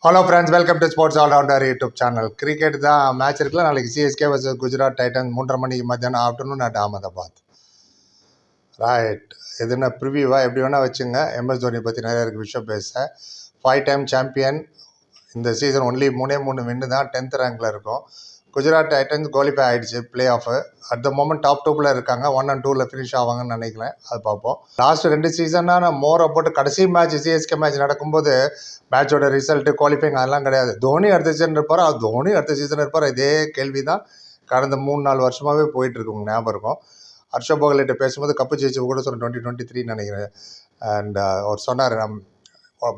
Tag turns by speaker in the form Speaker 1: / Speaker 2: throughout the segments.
Speaker 1: Hello friends, welcome to sports allrounder YouTube channel. Cricket தான் match இருக்குல்ல, நாளைக்கு CSK versus Gujarat Titans 3:30 மணிக்கு மத்தியானம் ஆஃப்டர்நூன் அட் அகமதாபாத். ரைட், எதுனா ப்ரிவியூவா எப்படி வேணால் வச்சுங்க. எம்எஸ் தோனி பற்றி நிறைய இருக்குது விஷயம் பேச. 5 டைம் சாம்பியன். இந்த சீசன் ஒன்லி 3 வின்னு தான் 10th ரேங்கில் இருக்கும். குஜராத் டைட்டன்ஸ் குவாலிஃபை ஆகிடுச்சு play off. At the moment top 2 இருக்காங்க. 1 and 2 ஃபினிஷ் ஆவாங்கன்னு நினைக்கிறேன். அது பார்ப்போம். லாஸ்ட் 2 சீசனாக நான் மோரை போட்டு கடைசி மேட்ச் சிஎஸ்கே மேட்ச் நடக்கும்போது மேட்சோட ரிசல்ட்டு குவாலிஃபைங் அதெல்லாம் கிடையாது. தோனி அடுத்த சீசன் இருப்பார், தோனி அடுத்த சீசன் இருப்பார். இதே கேள்வி தான் கடந்த 3-4 வருஷமாகவே போயிட்டுருக்கு. உங்களுக்கு ஞாபகம் இருக்கும். ஹர்ஷப் போகலிட்ட பேசும்போது கப்பு ஜெயிச்சு கூட சொன்ன 2023 நினைக்கிறேன். அண்ட் அவர் சொன்னார்,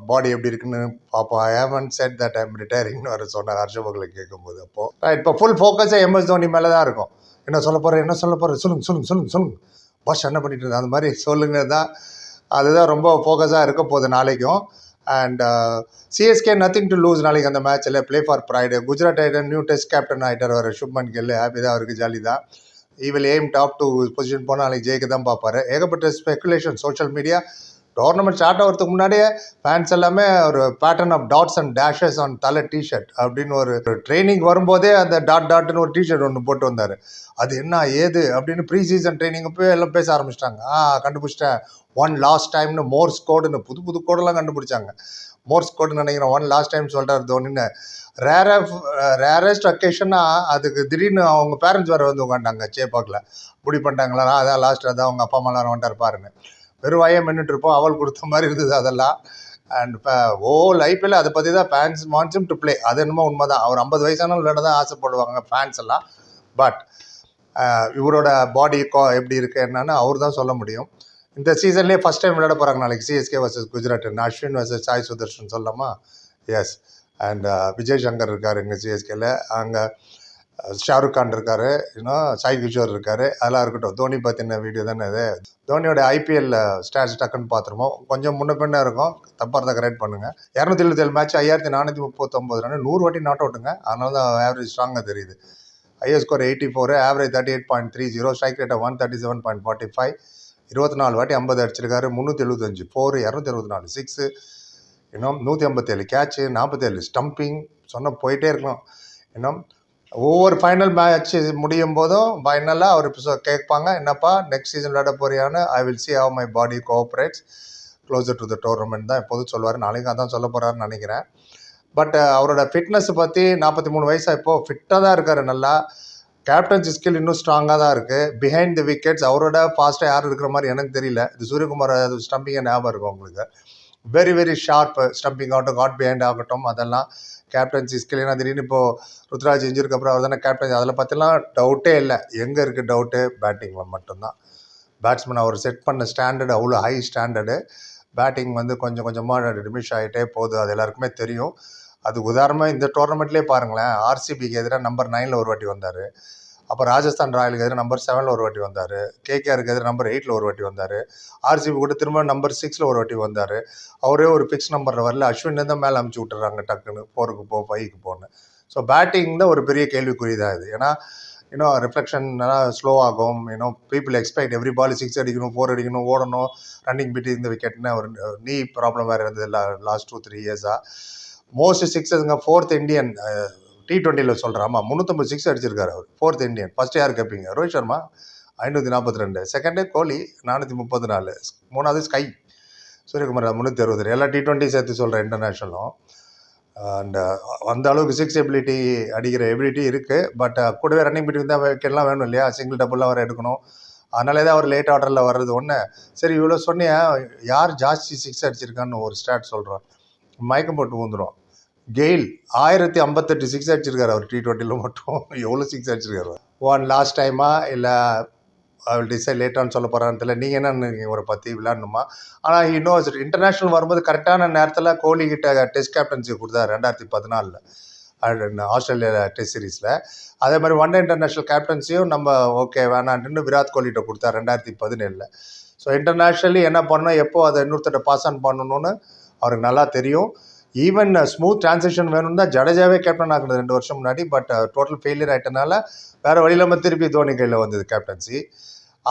Speaker 1: பாடி எப்படி இருக்குன்னு பார்ப்போம். I haven't said that I'm ரிட்டையரிங்னு அவர் சொன்னார் ஹர்ஷப் போகலை கேட்கும்போது. அப்போது இப்போ ஃபுல் ஃபோக்கஸே எம்எஸ் தோனி மேலே தான் இருக்கும். என்ன சொல்ல போகிறேன் சொல்லுங்க பாஷ் என்ன பண்ணிட்டு இருந்தேன் அந்த மாதிரி சொல்லுங்க தான். அதுதான் ரொம்ப ஃபோக்கஸாக இருக்க போகுது நாளைக்கும். And CSK nothing to lose நாளைக்கு அந்த மேட்ச்சில். Play for pride. Gujarat Titan new test captain ஆகிட்டார் அவர் சுப்மன் கில். ஹாப்பி தான் அவருக்கு, ஜாலி தான். ஈவில் எய்ம் டாப் 2 பொசிஷன் போனால் நாளைக்கு ஜெயிக்க தான் பார்ப்பார். ஏகப்பட்ட speculation social media. Tournament start ஆகிறதுக்கு முன்னாடியே ஃபேன்ஸ் எல்லாமே ஒரு pattern of dots and dashes on Thala T shirt அப்படின்னு ஒரு ட்ரைனிங் வரும்போதே அந்த டாட்னு ஒரு டிஷர்ட் ஒன்று போட்டு வந்தார். அது என்ன ஏது அப்படின்னு ப்ரீ சீசன் ட்ரைனிங் போய் எல்லாம் பேச ஆரம்பிச்சிட்டாங்க. கண்டுபிடிச்சிட்டேன், ஒன் லாஸ்ட் டைம்னு மோர்ஸ் கோடுன்னு புது கோடெல்லாம் கண்டுபிடிச்சாங்க. மோர்ஸ் கோடுன்னு நினைக்கிறேன். ஒன் லாஸ்ட் டைம் சொல்கிறார் தோனின்னு. ரேரஸ்ட் அக்கேஷனாக அதுக்கு திடீர்னு அவங்க பேரண்ட்ஸ் வேறு வந்து உட்காண்டாங்க சேப்பாக்கில். இப்படி பண்ணிட்டாங்களா, அதான் லாஸ்ட், அதான் அவங்க அப்பா அம்மாலாம் வந்துட்டார் பாருங்க. வெறும் வாயை மின்னுட்டு இருப்போம். அவள் கொடுத்த மாதிரி இருந்தது அதெல்லாம். அண்ட் இப்போ ஐபிஎல் அதை பற்றி தான் ஃபேன்ஸ் வாண்ட்ஸ் டு பிளே. அது என்னமோ உண்மை தான். அவர் 50 வயசானாலும் விளையாட தான் ஆசைப்படுவாங்க ஃபேன்ஸ் எல்லாம். பட் இவரோட பாடி எப்படி இருக்குது என்னன்னு அவர் தான் சொல்ல முடியும். இந்த சீசன்லேயே ஃபஸ்ட் டைம் விளையாட போகிறாங்க நாளைக்கு CSK versus Gujarat. Ashwin versus Sai Sudharshan சொல்லலாமா? எஸ். அண்ட் விஜய் சங்கர் இருக்கார் இங்கே சிஎஸ்கேல. அங்கே ஷாருக் கான் இருக்கார், இன்னும் சாய் கிஷோர் இருக்கார். அதெல்லாம் இருக்கட்டும். தோனி பற்றின வீடியோ தானே அது. தோனியோட ஐபிஎல் ஸ்டாட்ஸ் டக்குன்னு பார்த்துருவோம். கொஞ்சம் முன்ன பின்ன இருக்கும், தப்பாக இருந்தால் கரெக்ட் பண்ணுங்கள். 277 மேட்ச், 5439 ரன், 100 வாட்டி நாட் அவுட்டுங்க. அதனால தான் ஆவரேஜ் ஸ்ட்ராங்காக தெரியுது. Higher score 84, average 38.30, strike rate 137.45, 24 வாட்டி 50 அடிச்சிருக்காரு. 375 4, 224 6, இன்னும் 157 கேட்சு, 47 ஸ்டம்பிங். சொன்ன போயிட்டே இருக்கலாம். இன்னும் ஒவ்வொரு ஃபைனல் மேட்ச் முடியும் போதும் ஃபைனலாக அவர் இப்போ கேட்பாங்க, என்னப்பா நெக்ஸ்ட் சீசன் விளையாட போறியான்னு. I will see how my body cooperates closer to the tournament தான் எப்போதும் சொல்லுவார். நாளைக்கு அதான் சொல்ல போகிறாருன்னு நினைக்கிறேன். பட் அவரோட ஃபிட்னஸ் பற்றி 43 வயசாக இப்போது ஃபிட்டாக தான் இருக்கார். நல்லா கேப்டன்சி ஸ்கில் இன்னும் ஸ்ட்ராங்காக தான் இருக்குது. பிஹைண்ட் தி விக்கெட்ஸ் அவரோட ஃபாஸ்ட்டாக யாரும் இருக்கிற மாதிரி எனக்கு தெரியல. இது சூரியகுமார் ஸ்டம்பிங்கை ஞாபகம் இருக்கும் உங்களுக்கு. வெரி வெரி ஷார்ப் ஸ்டம்பிங் ஆகட்டும், காட் பிஹைண்ட் ஆகட்டும், அதெல்லாம் கேப்டன்சி ஸ்கில். ஏன்னா திடீர்னு இப்போது ருத்ராஜ் இன்ஜுரிக்கு அப்புறம் அவர் தானே கேப்டன்சி. அதில் பற்றிலாம் டவுட்டே இல்லை. எங்கே இருக்குது டவுட்டு? பேட்டிங்கில் மட்டும்தான். பேட்ஸ்மேன் அவர் செட் பண்ண ஸ்டாண்டர்டு அவ்வளோ ஹை ஸ்டாண்டர்டு. பேட்டிங் வந்து கொஞ்சம் கொஞ்சமாக டிமிஷ் ஆகிட்டே போகுது, அது எல்லாருக்குமே தெரியும். அது உதாரணமாக இந்த டோர்னமெண்ட்லேயே பாருங்களேன். ஆர்சிபிக்கு எதிராக நம்பர் 9 ஒரு வாட்டி வந்தார். அப்போ ராஜஸ்தான் ராயலுக்கு எதிராக நம்பர் 7 ஒரு வாட்டி வந்தார். கேகேஆருக்கு எதிராக நம்பர் 8 ஒரு வாட்டி வந்தார். ஆர்சிபி கூட திரும்ப நம்பர் 6 ஒரு வாட்டி வந்தார். அவரே ஒரு ஃபிக்ஸ் நம்பரில் வரல. அஸ்வின் தான் மேலே அமுச்சு விட்டுறாங்க டக்குன்னு, 4க்கு போ 5க்கு போன்னு. ஸோ பேட்டிங் தான் ஒரு பெரிய கேள்விக்குறி தான் இது. ஏன்னா இன்னும் ரிஃப்ளெக்ஷன்லாம் ஸ்லோ ஆகும். பீப்புள் எக்ஸ்பெக்ட் எவ்ரி பால் 6 அடிக்கணும், 4 அடிக்கணும், ஓடணும், ரன்னிங் பிட்டு இந்த விக்கெட்னு ஒரு நீ ப்ராப்ளம் வேறு இருந்தது லாஸ்ட் 2-3 இயர்ஸாக. மோஸ்ட் சிக்ஸஸ்ங்க 4th இந்தியன் T20 சொல்கிறேன். ஆமாம், 350 6 அடிச்சிருக்காரு அவர். 4th Indian. ஃபஸ்ட்டு யார் கேட்பீங்க? ரோஹித் சர்மா 542, செகண்டு கோலி 434, 3வது ஸ்கை சூரியகுமார் 360. எல்லா T20 சேர்த்து சொல்கிறேன் இன்டர்நேஷ்னலும். அண்ட் அந்த அளவுக்கு 6 அடிக்கிற எபிலிட்டி இருக்குது. பட் கூடவே ரன்னிங் பிட்வீன் தான் விக்கெட்லாம் வேணும் இல்லையா? சிங்கிள் டபுள்லாம் வர எடுக்கணும். அதனாலே தான் அவர் லேட் ஆர்டரில் வர்றது ஒன்று. சரி, இவ்வளோ சொன்னியா, யார் ஜாஸ்தி 6 அடிச்சிருக்கான்னு ஒரு ஸ்டாட் சொல்கிறோம். மயக்கம் போட்டு ஊந்துடும். கெயில் 1058 6 அடிச்சிருக்காரு அவர் T20 மட்டும். எவ்வளோ 6 அடிச்சிருக்காரு? ஒன் லாஸ்ட் டைமா இல்லை அவள் டிசைட் லேட்டான்னு சொல்ல போகிறான்னு தெரியல. நீங்கள் என்ன நினைக்கிறீங்க ஒரு பற்றி விளையாடணுமா? ஆனால் இன்னும் இன்டர்நேஷ்னல் வரும்போது கரெக்டான நேரத்தில் கோலி கிட்ட டெஸ்ட் கேப்டன்சி கொடுத்தாரு 2014 ஆஸ்திரேலியா டெஸ்ட் சீரீஸில். அதே மாதிரி ஒன் டே இன்டர்நேஷ்னல் கேப்டன்சியும் நம்ம ஓகே வேணான்ட்டு விராட் கோலிகிட்ட கொடுத்தாரு 2017. ஸோ இன்டர்நேஷ்னலி என்ன பண்ணணும், எப்போ அதை இன்னொருத்தட்ட பாஸ் ஆன் பண்ணணும்னு அவருக்கு நல்லா தெரியும். ஈவன் ஸ்மூத் டிரான்சிஷன் வேணும்னு தான் ஜடேஜாவே கேப்டன் ஆகுது 2 வருஷம் முன்னாடி. பட் டோட்டல் ஃபெயிலியர் ஆகிட்டனால வேறு வழி இல்லாமல் திருப்பி தோனி கையில் வந்தது கேப்டன்சி.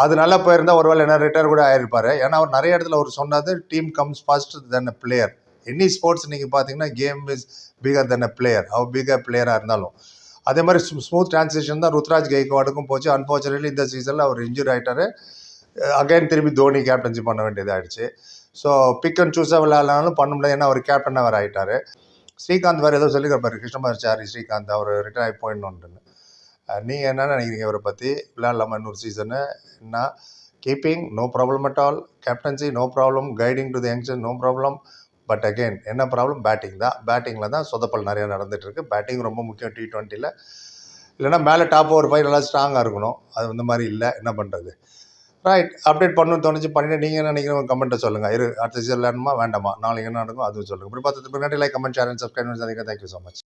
Speaker 1: அது நல்லா போயிருந்தால் ஒருவேளை என்ன ரிட்டையர் கூட ஆகிருப்பார். ஏன்னா அவர் நிறைய இடத்துல அவர் சொன்னது team comes first then a player. Any sports நீங்கள் பார்த்தீங்கன்னா game is bigger then a player, how big a பிளேயராக இருந்தாலும். அதே மாதிரி ஸ்மூத் டிரான்சிஷன் தான் ருத்ராஜ் கெய்க்வாடுக்கும் போச்சு. அன்ஃபார்ச்சுனேட்லி இந்த சீசனில் அவர் இன்ஜூரி ஆகிட்டாரு. அகைன் திருப்பி தோனி கேப்டன்சி பண்ண வேண்டியதாகிடுச்சு. ஸோ பிக் அண்ட் சூஸாக விளையாடனாலும் பண்ண முடியாது, ஏன்னா அவர் கேப்டன் அவர் ஆகிட்டார். ஸ்ரீகாந்த் வேறு ஏதோ சொல்லியிருப்பாரு, கிருஷ்ணமாச்சாரி ஸ்ரீகாந்த் அவர் ரிட்டையர் ஆகி போயிடணுன்ட்டுன்னு. நீங்கள் என்ன நினைக்கிறீங்க இவரை பற்றி? விளையாடலாமா இன்னொரு சீசனு? என்ன keeping no problem at all, captaincy no problem, guiding to the youngsters no problem. But again என்ன ப்ராப்ளம்? பேட்டிங் தான். பேட்டிங்கில் தான் சொதப்பல் நிறையா நடந்துகிட்ருக்கு. பேட்டிங் ரொம்ப முக்கியம் T20யில். இல்லைனா மேலே டாப் ஓவர் 5 நல்லா ஸ்ட்ராங்காக இருக்கணும். அது இந்த மாதிரி இல்லை, என்ன பண்ணுறது? ரைட், அப்டேட் பண்ணணும்னு தோணுச்சு பண்ணிட்டு. நீங்கள் என்ன நினைக்கிறீங்க கமெண்ட்டை சொல்லுங்கள். அடுத்த சீசன் விளையாடணுமா வேண்டாமா, நாளைக்கு என்ன நடக்கும் அதுவும் சொல்லுங்கள். இப்படி பார்த்து like, comment, share and subscribe. Thank you so much.